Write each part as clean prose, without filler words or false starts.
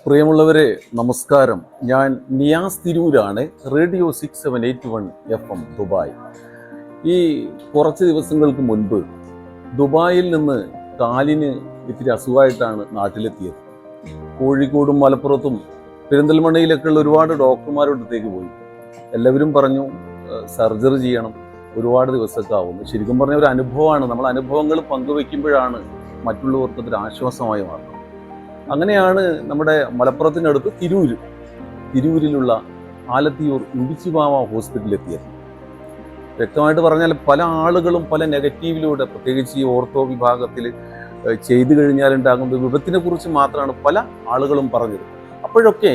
പ്രിയമുള്ളവരെ നമസ്കാരം. ഞാൻ നിയാസ് തിരൂരാണ്. Radio 6781 FM Dubai. ഈ കുറച്ച് ദിവസങ്ങൾക്ക് മുൻപ് ദുബായിൽ നിന്ന് കാലിന് ഇത്തിരി അസുഖമായിട്ടാണ് നാട്ടിലെത്തിയത്. കോഴിക്കോടും മലപ്പുറത്തും പെരിന്തൽമണ്ണയിലൊക്കെ ഉള്ള ഒരുപാട് ഡോക്ടർമാരുടെ അടുത്തേക്ക് പോയി. എല്ലാവരും പറഞ്ഞു സർജറി ചെയ്യണം, ഒരുപാട് ദിവസമൊക്കെ ആവുന്നു. ശരിക്കും പറഞ്ഞ ഒരു അനുഭവമാണ്. നമ്മൾ അനുഭവങ്ങൾ പങ്കുവെക്കുമ്പോഴാണ് മറ്റുള്ളവർക്ക് അതൊരു ആശ്വാസമായി മാറുന്നത്. അങ്ങനെയാണ് നമ്മുടെ മലപ്പുറത്തിനടുത്ത് തിരൂരിലുള്ള ആലത്തിയൂർ ഇമ്പിച്ചിബാവ ഹോസ്പിറ്റലിൽ എത്തിയത്. വ്യക്തമായിട്ട് പറഞ്ഞാൽ പല ആളുകളും പല നെഗറ്റീവിലൂടെ, പ്രത്യേകിച്ച് ഈ ഓർത്തോ വിഭാഗത്തിൽ ചെയ്തു കഴിഞ്ഞാലുണ്ടാകുന്ന വിപത്തിനെ കുറിച്ച് മാത്രമാണ് പല ആളുകളും പറഞ്ഞത്. അപ്പോഴൊക്കെ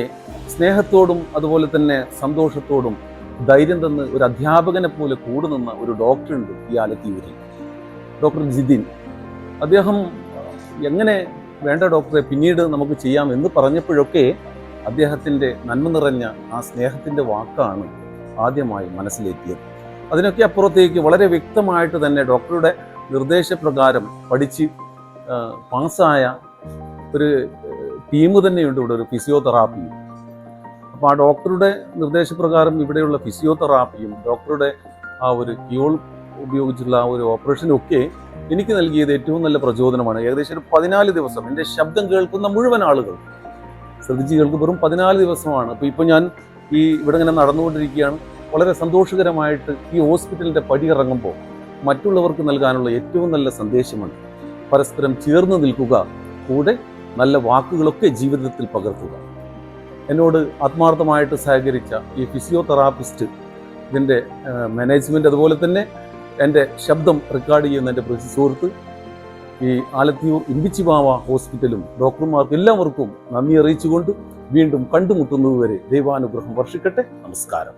സ്നേഹത്തോടും അതുപോലെ തന്നെ സന്തോഷത്തോടും ധൈര്യം തന്ന് ഒരു അധ്യാപകനെ പോലെ കൂടെ നിന്ന ഒരു ഡോക്ടറുണ്ട് ഈ ആലത്തിയൂരിൽ, ഡോക്ടർ ജിതിൻ. അദ്ദേഹം എങ്ങനെ വേണ്ട ഡോക്ടറെ പിന്നീട് നമുക്ക് ചെയ്യാം എന്ന് പറഞ്ഞപ്പോഴൊക്കെ അദ്ദേഹത്തിൻ്റെ നന്മ നിറഞ്ഞ ആ സ്നേഹത്തിൻ്റെ വാക്കാണ് ആദ്യമായി മനസ്സിലെത്തിയത്. അതിനൊക്കെ അപ്പുറത്തേക്ക് വളരെ വ്യക്തമായിട്ട് തന്നെ ഡോക്ടറുടെ നിർദ്ദേശപ്രകാരം പഠിച്ച് പാസ്സായ ഒരു ടീം തന്നെയുണ്ട് ഇവിടെ, ഒരു ഫിസിയോതെറാപ്പി. അപ്പോൾ ആ ഡോക്ടറുടെ നിർദ്ദേശപ്രകാരം ഇവിടെയുള്ള ഫിസിയോതെറാപ്പിയും ഡോക്ടറുടെ ആ ഒരു ക്യൂൾ ഉപയോഗിച്ചുള്ള ആ ഒരു ഓപ്പറേഷനും ഒക്കെ എനിക്ക് നൽകിയത് ഏറ്റവും നല്ല പ്രചോദനമാണ്. ഏകദേശം ഒരു 14 ദിവസം എൻ്റെ ശബ്ദം കേൾക്കുന്ന മുഴുവൻ ആളുകൾ ശ്രദ്ധിച്ച് കേൾക്കും. വെറും 14 ദിവസമാണ്. അപ്പോൾ ഇപ്പോൾ ഞാൻ ഇവിടെ ഇങ്ങനെ നടന്നുകൊണ്ടിരിക്കുകയാണ്. വളരെ സന്തോഷകരമായിട്ട് ഈ ഹോസ്പിറ്റലിൻ്റെ പടി ഇറങ്ങുമ്പോൾ മറ്റുള്ളവർക്ക് നൽകാനുള്ള ഏറ്റവും നല്ല സന്ദേശമാണ് പരസ്പരം ചേർന്ന് നിൽക്കുക, കൂടെ നല്ല വാക്കുകളൊക്കെ ജീവിതത്തിൽ പകർത്തുക. എന്നോട് ആത്മാർത്ഥമായിട്ട് സഹകരിച്ച ഈ ഫിസിയോതെറാപ്പിസ്റ്റ്, ഇതിൻ്റെ മാനേജ്മെൻറ്റ്, അതുപോലെ തന്നെ എൻ്റെ ശബ്ദം റെക്കോർഡ് ചെയ്യുന്ന എൻ്റെ പ്രിയ സുഹൃത്ത്, ഈ ആലത്തിയൂർ ഇമ്പിച്ചിബാവ ഹോസ്പിറ്റലും ഡോക്ടർമാർക്കും എല്ലാവർക്കും നന്ദി അറിയിച്ചുകൊണ്ട് വീണ്ടും കണ്ടുമുട്ടുന്നതുവരെ ദൈവാനുഗ്രഹം വർഷിക്കട്ടെ. നമസ്കാരം.